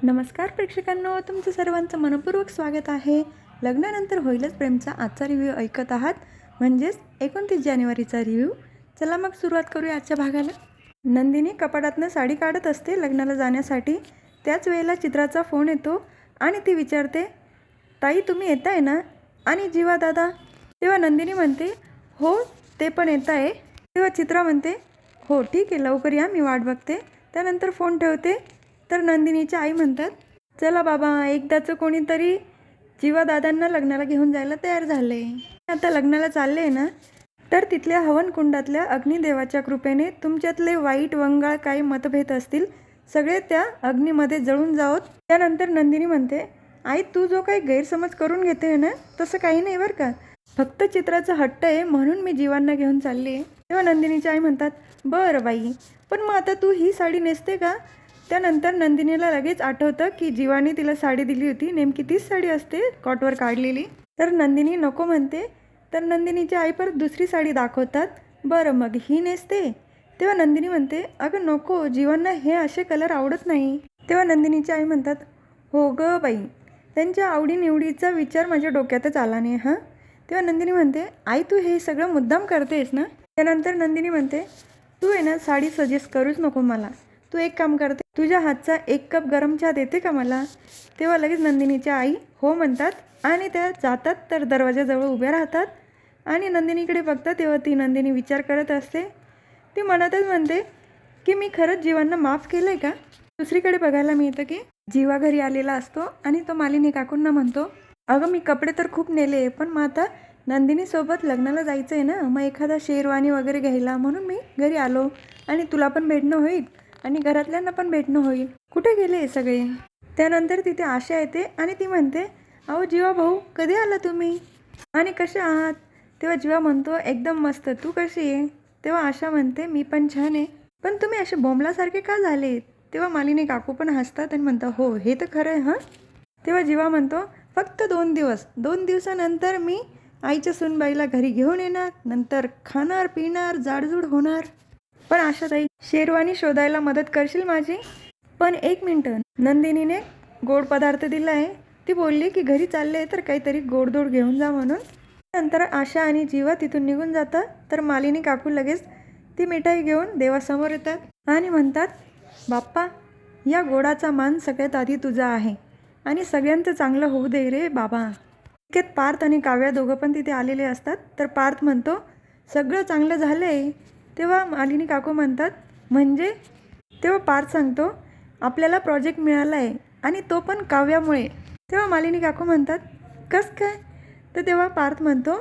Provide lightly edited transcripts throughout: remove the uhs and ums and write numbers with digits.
नमस्कार प्रेक्षकांनो, तुमचं सर्वांचं मनपूर्वक स्वागत आहे. लग्नानंतर होईलच प्रेमचा आजचा रिव्ह्यू ऐकत आहात, म्हणजेच 29 जानेवारीचा रिव्ह्यू. चला मग सुरुवात करूया आजच्या भागाला. नंदिनी कपाटातनं साडी काढत असते लग्नाला जाण्यासाठी. त्याच वेळेला चित्राचा फोन येतो आणि ती विचारते, ताई तुम्ही येत आहे ना? आणि जीवा दादा? तेव्हा नंदिनी म्हणते, हो ते पण येत आहे. तेव्हा चित्रा म्हणते, हो ठीक आहे, लवकर या, मी वाट बघते. त्यानंतर फोन ठेवते. तर नंदिनीच्या आई म्हणतात, चला बाबा, एकदाचं कोणीतरी जीवा दादांना लग्नाला घेऊन जायला तयार झाले. आता लग्नाला चालले ना, तर तिथल्या हवनकुंडातल्या अग्निदेवाच्या कृपेने तुमच्यातले वाईट वंगाळ काही मतभेद असतील सगळे त्या अग्नीमध्ये जळून जावत. त्यानंतर नंदिनी म्हणते, आई तू जो काही गैरसमज करून घेते ना, तसं काही नाही बरं का, फक्त चित्राचा हट्ट आहे म्हणून मी जीवांना घेऊन चालली आहे. तेव्हा नंदिनीच्या आई म्हणतात, बरं बाई, पण मग आता तू ही साडी नेसते का? त्यानंतर नंदिनीला लगेच आठवतं की जीवाने तिला साडी दिली होती, नेमकी तीच साडी असते कॉटवर काढलेली. तर नंदिनी नको म्हणते. तर नंदिनीची आई परत दुसरी साडी दाखवतात. बरं मग ही नेसते. तेव्हा नंदिनी म्हणते, अगं नको, जीवांना हे असे कलर आवडत नाही. तेव्हा नंदिनीची आई म्हणतात, हो ग बाई, त्यांच्या आवडीनिवडीचा विचार माझ्या डोक्यातच आला नाही हां. तेव्हा नंदिनी म्हणते, आई तू हे सगळं मुद्दाम करतेस ना? त्यानंतर नंदिनी म्हणते, तू आहे ना साडी सजेस्ट करूच नको मला. तू एक काम करते, तुझ्या हातचा 1 कप गरम चहा देते का मला? तेव्हा लगेच नंदिनीच्या आई हो म्हणतात आणि त्या जातात. तर दरवाजाजवळ उभ्या राहतात आणि नंदिनीकडे बघतात. तेव्हा ती नंदिनी विचार करत असते. ती मनातच म्हणते की मी खरंच जीवांना माफ केलं आहे का? दुसरीकडे बघायला मिळतं की जीवा घरी आलेला असतो आणि तो मालिनी काकूंना म्हणतो, अगं मी कपडे तर खूप नेले, पण मग आता नंदिनीसोबत लग्नाला जायचं आहे ना, मग एखादा शेरवानी वगैरे घ्यायला म्हणून मी घरी आलो आणि तुला पण भेटणं होईल आणि घरातल्यांना पण भेटणं होईल. कुठे गेले सगळे? त्यानंतर तिथे आशा येते आणि ती म्हणते, अहो जीवा भाऊ, कधी आला तुम्ही आणि कसे आहात? तेव्हा जीवा म्हणतो, एकदम मस्त, तू कशी आहे? तेव्हा आशा म्हणते, मी पण छान आहे, पण तुम्ही असे बोंबलासारखे का झाले? तेव्हा मालिनी काकू पण हसतात आणि म्हणतात, हो हे तर खरं आहे हां. तेव्हा जीवा म्हणतो, फक्त 2 दिवस, 2 दिवसानंतर मी आईच्या सुनबाईला घरी घेऊन येणार, नंतर खाणार पिणार जाडजूड होणार. पण आशाताई, शेरवानी शोधायला मदत करशील माझी? पण 1 मिनटं, नंदिनीने गोड पदार्थ दिला आहे. ती बोलली की घरी चालले तर काहीतरी गोडधोड घेऊन जा म्हणून. नंतर आशा आणि जीवा तिथून निघून जातात. तर मालिनी काकू लगेच ती मिठाई घेऊन देवासमोर येतात आणि म्हणतात, बाप्पा, या गोडाचा मान सगळ्यात आधी तुझा आहे आणि सगळ्यांचं चांगलं होऊ दे रे बाबा. इतक्यात पार्थ आणि काव्या दोघं पण तिथे आलेले असतात. तर पार्थ म्हणतो, सगळं चांगलं झालं आहे. तेव्हा मालिनी काकू म्हणतात, म्हणजे? तेव्हा पार्थ सांगतो, आपल्याला प्रोजेक्ट मिळाला आहे आणि तो पण काव्यामुळे. तेव्हा मालिनी काकू म्हणतात, कसं काय? तर तेव्हा पार्थ म्हणतो,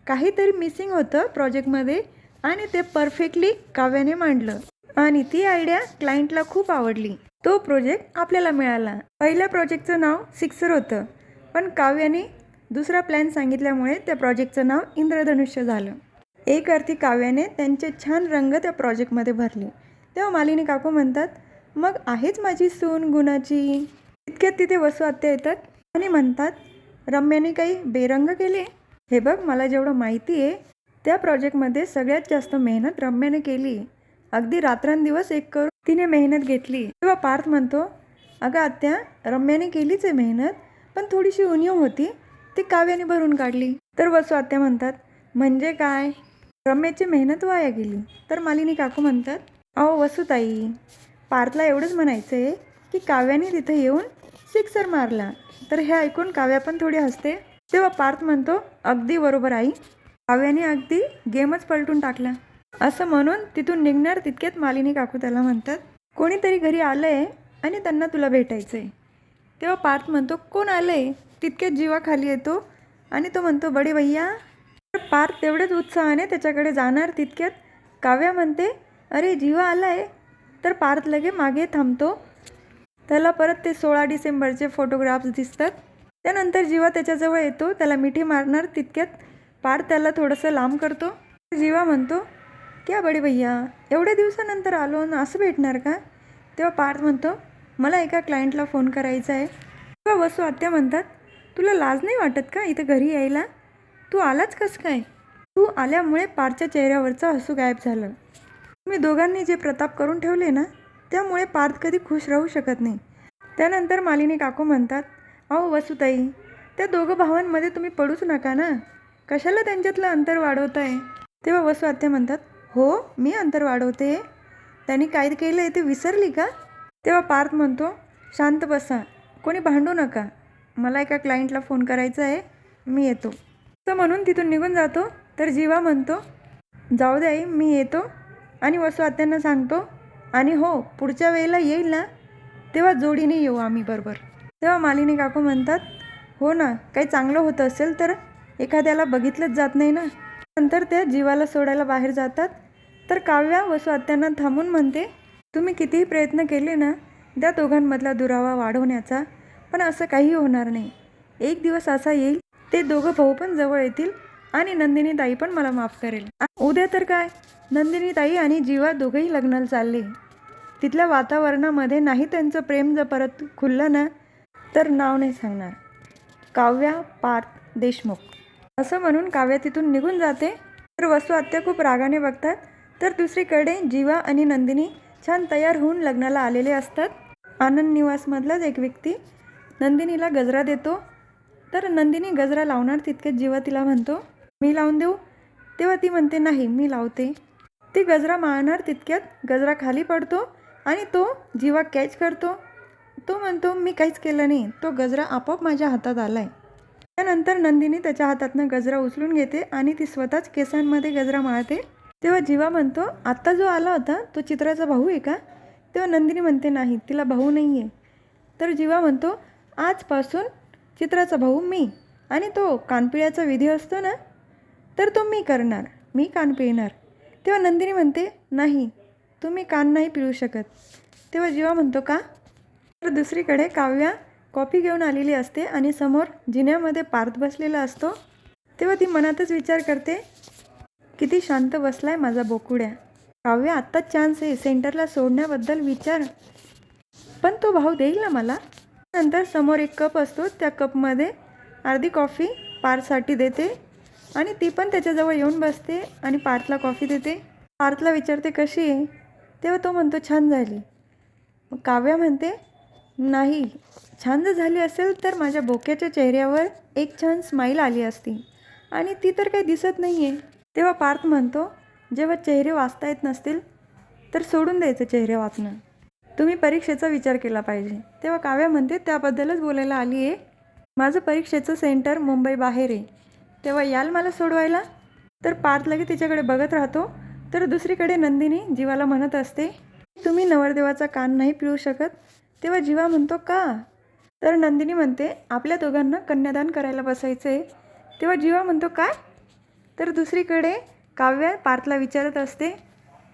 काहीतरी मिसिंग होतं प्रोजेक्टमध्ये आणि ते परफेक्टली काव्याने मांडलं आणि ती आयडिया क्लायंटला खूप आवडली. तो प्रोजेक्ट आपल्याला मिळाला. पहिल्या प्रोजेक्टचं नाव सिक्सर होतं, पण काव्याने दुसरा प्लॅन सांगितल्यामुळे त्या प्रोजेक्टचं नाव इंद्रधनुष्य झालं. एक अर्थी काव्याने त्यांचे छान रंग त्या प्रोजेक्टमध्ये भरले. तेव्हा मालिनी काकू म्हणतात, मग आहेच माझी सून गुणाची. इतक्यात तिथे वसू आत्या येतात आणि म्हणतात, रम्याने काही बेरंग केले? हे बघ, मला जेवढं माहिती आहे त्या प्रोजेक्टमध्ये सगळ्यात जास्त मेहनत रम्याने केली. अगदी रात्रंदिवस एक करून तिने मेहनत घेतली. तेव्हा पार्थ म्हणतो, अगं आत्या, रम्याने केलीच आहे मेहनत, पण थोडीशी उणीव होती, ती काव्याने भरून काढली. तर वसू आत्या म्हणतात, म्हणजे काय? रम्याची मेहनत वाया गेली. तर मालिनी काकू म्हणतात, अहो वसुताई, पार्थला एवढंच म्हणायचं आहे की काव्याने तिथे येऊन सिक्सर मारला. तर हे ऐकून काव्या पण थोडी हसते. तेव्हा पार्थ म्हणतो, अगदी बरोबर आई, काव्याने अगदी गेमच पलटून टाकला. असं म्हणून तिथून निघणार तितक्यात मालिनी काकू त्याला म्हणतात, कोणीतरी घरी आलं आहे आणि त्यांना तुला भेटायचं आहे. तेव्हा पार्थ म्हणतो, कोण आलं आहे? तितक्यात जीवा खाली येतो आणि तो म्हणतो, बडे भैया. तर पार्थ तेवढ्याच उत्साहाने त्याच्याकडे जाणार. तितक्यात काव्या म्हणते, अरे जीवा आला आहे. तर पार्थ लगे मागे थांबतो. त्याला परत ते 16 डिसेंबरचे फोटोग्राफ्स दिसतात. त्यानंतर जीवा त्याच्याजवळ येतो, त्याला मिठी मारणार. तितक्यात पार्थ त्याला थोडंसं लांब करतो. जीवा म्हणतो, क्या बडे भैया, एवढ्या दिवसानंतर आलो ना, असं भेटणार का? तेव्हा पार्थ म्हणतो, मला एका क्लायंटला फोन करायचा आहे. तेव्हा वसू आत्या म्हणतात, तुला लाज नाही वाटत का इथं घरी यायला? तू आलाच कसं काय? तू आल्यामुळे पार्थच्या चेहऱ्यावरचं हसू गायब झालं. तुम्ही दोघांनी जे प्रताप करून ठेवले ना, त्यामुळे पार्थ कधी खुश राहू शकत नाही. त्यानंतर मालिनी काकू म्हणतात, अहो वसुताई, त्या दोघं भावांमध्ये तुम्ही पडूच नका ना, कशाला त्यांच्यातलं अंतर वाढवताय. तेव्हा वसू आत्या म्हणतात, हो मी अंतर वाढवते, त्यांनी काय केलं आहे ते विसरली का. तेव्हा पार्थ म्हणतो, शांत बसा, कोणी भांडू नका, मला एका क्लायंटला फोन करायचा आहे, मी येतो. तर म्हणून तिथून निघून जातो. तर जीवा म्हणतो, जाऊ दे आई, मी येतो आणि वसू आत्यांना सांगतो, आणि हो पुढच्या वेळेला येईल ना तेव्हा जोडीने येऊ आम्ही बरोबर. तेव्हा मालिनी काकू म्हणतात, हो ना, काही चांगलं होतं असेल तर एखाद्याला बघितलंच जात नाही ना. नंतर त्या जीवाला सोडायला बाहेर जातात. तर काव्या वसू आत्यांना थांबून म्हणते, तुम्ही कितीही प्रयत्न केले ना त्या दोघांमधला दुरावा वाढवण्याचा, पण असं काही होणार नाही. एक दिवस असा येईल ते दोघं भाऊ पण जवळ येतील आणि नंदिनी ताई पण मला माफ करेल. उद्या तर काय, नंदिनी ताई आणि जीवा दोघंही लग्नाला चालले. तिथल्या वातावरणामध्ये नाही त्यांचं प्रेम जर परत खुललं ना तर नाव नाही सांगणार. काव्या पार्थ देशमुख असं म्हणून काव्या तिथून निघून जाते. तर वसू आत्या खूप रागाने बघतात. तर दुसरीकडे जीवा आणि नंदिनी छान तयार होऊन लग्नाला आलेले असतात. आनंद निवासमधलाच एक व्यक्ती नंदिनीला गजरा देतो. तर नंदिनी गजरा लावणार तितक्यात जीवा तिला म्हणतो, मी लावून देऊ. तेव्हा ती म्हणते, नाही मी लावते. ती गजरा मारणार तितक्यात गजरा खाली पडतो आणि तो जीवा कॅच करतो. तो म्हणतो, मी काहीच केलं नाही, तो गजरा आपोआप माझ्या हातात आला आहे. त्यानंतर नंदिनी त्याच्या हातातनं गजरा उचलून घेते आणि ती स्वतःच केसांमध्ये गजरा मारते. तेव्हा जीवा म्हणतो, आत्ता जो आला होता तो चित्राचा भाऊ आहे का. तेव्हा नंदिनी म्हणते, नाही तिला भाऊ नाही आहे. तर जीवा म्हणतो, आजपासून चित्राचा भाऊ मी, आणि तो कानपिळ्याचा विधी असतो ना तर तो मी करणार, मी कान पिळणार. तेव्हा नंदिनी म्हणते, नाही तुम्ही कान नाही पिळू शकत. तेव्हा जीवा म्हणतो, का. तर दुसरीकडे काव्या कॉफी घेऊन आलेली असते आणि समोर जिन्यामध्ये पार्थ बसलेला असतो. तेव्हा ती मनातच विचार करते, किती शांत बसलाय माझा बोकुड्या. काव्या आत्ताच चान्स आहे सेंटरला सोडण्याबद्दल विचार, पण तो भाऊ देईल ना मला. नंतर समोर एक कप असतो, त्या कपमध्ये अर्धी कॉफी पार्थसाठी देते आणि ती पण त्याच्याजवळ येऊन बसते आणि पार्थला कॉफी देते. पार्थला विचारते, कशी आहे. तेव्हा तो म्हणतो, छान झाली. मग काव्या म्हणते, नाही, छान जर झाली असेल तर माझ्या बोक्याच्या चेहऱ्यावर एक छान स्माईल आली असती, आणि ती तर काही दिसत नाही आहे. तेव्हा पार्थ म्हणतो, जेव्हा चेहरे वाचता येत नसतील तर सोडून द्यायचं चेहरे वाचणं, तुम्ही परीक्षेचा विचार केला पाहिजे. तेव्हा काव्या म्हणते, त्याबद्दलच बोलायला आली आहे. माझं परीक्षेचं सेंटर मुंबई बाहेर आहे, तेव्हा याल मला सोडवायला. तर पार्थ लगे तिच्याकडे बघत राहतो. तर दुसरीकडे नंदिनी जीवाला म्हणत असते, तुम्ही नवरदेवाचा कान नाही पिळू शकत. तेव्हा जीवा म्हणतो, का. तर नंदिनी म्हणते, आपल्या दोघांना कन्यादान करायला बसायचं आहे. तेव्हा जीवा म्हणतो, काय. तर दुसरीकडे काव्या पार्थला विचारत असते,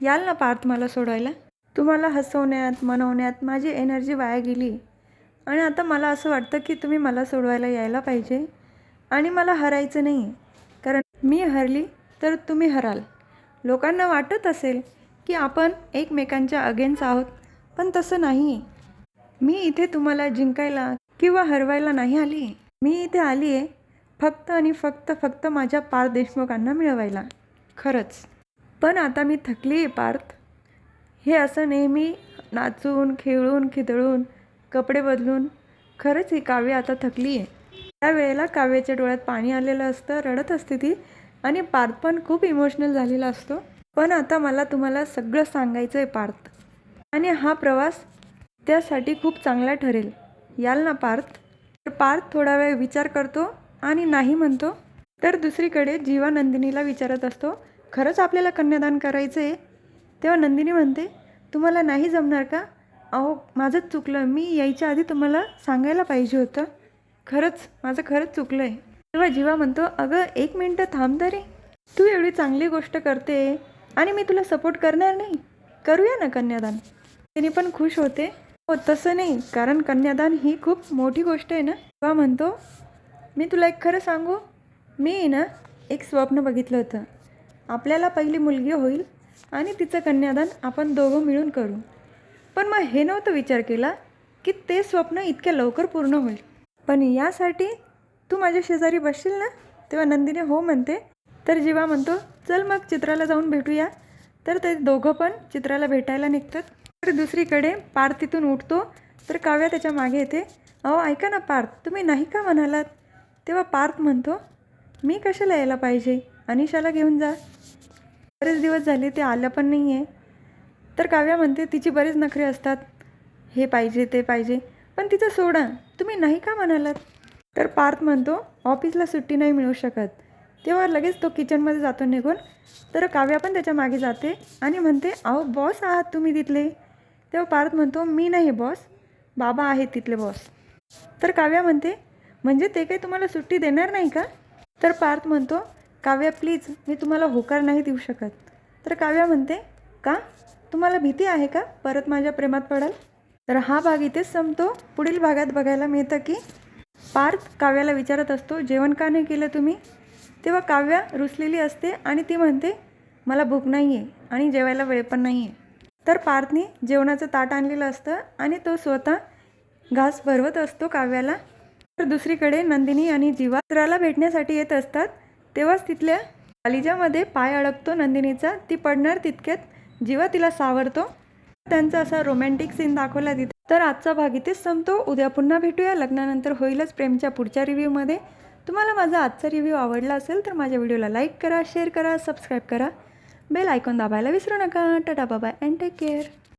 याल ना पार्थ मला सोडवायला. तुम्हाला हसवण्यात मनवण्यात माझी एनर्जी वाया गेली, आणि आता मला असं वाटतं की तुम्ही मला सोडवायला यायला पाहिजे, आणि मला हरायचं नाही, कारण मी हरली तर तुम्ही हराल. लोकांना वाटत असेल की आपण एकमेकांच्या अगेन्स्ट आहोत, पण तसं नाही आहे. मी इथे तुम्हाला जिंकायला किंवा हरवायला नाही आली आहे. मी इथे आली आहे फक्त आणि फक्त माझ्या पार्थ देशमुखांना मिळवायला. खरंच, पण आता मी थकली आहे पार्थ. हे असं नेहमी नाचून खेळून खिदळून कपडे बदलून, खरंच ही काव्य आता थकली आहे. त्यावेळेला काव्याच्या डोळ्यात पाणी आलेलं असतं, रडत असते ती, आणि पार्थ पण खूप इमोशनल झालेला असतो. पण आता मला तुम्हाला सगळं सांगायचं आहे पार्थ, आणि हा प्रवास त्यासाठी खूप चांगला ठरेल. याल ना पार्थ. तर पार्थ थोडा वेळ विचार करतो आणि नाही म्हणतो. तर दुसरीकडे जीवा नंदिनीला विचारत असतो, खरंच आपल्याला कन्यादान करायचं आहे. तेव्हा नंदिनी म्हणते, तुम्हाला नाही जमणार का. अहो माझंच चुकलं, मी यायच्या आधी तुम्हाला सांगायला पाहिजे होतं. माझं खरंच चुकलं आहे. तेव्हा जीवा म्हणतो, अगं 1 मिनटं थांब तरी, तू एवढी चांगली गोष्ट करते आणि मी तुला सपोर्ट करणार नाही. करूया ना कन्यादान. तिने पण खुश होते. हो तसं नाही, कारण कन्यादान ही खूप मोठी गोष्ट आहे ना. तेव्हा म्हणतो, मी तुला एक खरं सांगू, मी ना एक स्वप्न बघितलं होतं. आपल्याला पहिली मुलगी होईल आणि तिचं कन्यादान आपण दोघं मिळून करू. पण मग हे नव्हतं विचार केला की ते स्वप्न इतक्या लवकर पूर्ण होईल. पण यासाठी तू माझ्या शेजारी बसशील ना. तेव्हा नंदिनी हो म्हणते. तर जीवा म्हणतो, चल मग चित्राला जाऊन भेटूया. तर ते दोघं पण चित्राला भेटायला निघतात. तर दुसरीकडे पार्थ तिथून उठतो तर काव्या त्याच्या मागे येते. अहो ऐका ना पार्थ, तुम्ही नाही का म्हणालात? तेव्हा पार्थ म्हणतो, मी कशाला यायला पाहिजे, अनिशाला घेऊन जा. बरेच दिवस झाले ते आल्या पण नाही आहे. तर काव्या म्हणते तिची बरेच नखरे असतात, हे पाहिजे ते पाहिजे, पण तिचं सोडा, तुम्ही नाही का म्हणालात? तर पार्थ म्हणतो ऑफिसला सुट्टी नाही मिळू शकत. तेव्हा लगेच तो किचनमध्ये जातो निघून. तर काव्या पण त्याच्या मागे जाते आणि म्हणते अहो बॉस आहात तुम्ही तिथले. तेव्हा पार्थ म्हणतो मी नाही बॉस, बाबा आहेत तिथले बॉस. तर काव्या म्हणते म्हणजे ते काही तुम्हाला सुट्टी देणार नाही का? तर पार्थ म्हणतो काव्या प्लीज, मी तुम्हाला होकार नाही देऊ शकत. तर काव्या म्हणते का, तुम्हाला भीती आहे का परत माझ्या प्रेमात पडाल? तर हा भाग इथेच संपतो. पुढील भागात बघायला मिळतं की पार्थ काव्याला विचारत असतो जेवण का नाही केलं तुम्ही. तेव्हा काव्या रुसलेली असते आणि ती म्हणते मला भूक नाही आहे आणि जेवायला वेळ पण नाही आहे. तर पार्थने जेवणाचं ताट आणलेलं असतं आणि तो स्वतः घास भरवत असतो काव्याला. तर दुसरीकडे नंदिनी आणि जीवा मित्राला भेटण्यासाठी येत असतात. तेव्हाच तिथल्या कालिजामध्ये पाय अडकतो नंदिनीचा. ती पडणार तितक्यात जीवा तिला सावरतो. त्यांचा असा रोमॅन्टिक सीन दाखवला तिथे. तर आजचा भाग इथेच संपतो. उद्या पुन्हा भेटूया लग्नानंतर होईलच प्रेमच्या पुढच्या रिव्ह्यूमध्ये. तुम्हाला माझा आजचा रिव्ह्यू आवडला असेल तर माझ्या व्हिडिओला लाईक करा, शेअर करा, सबस्क्राईब करा, बेल आयकॉन दाबायला विसरू नका. Tata bye and take care.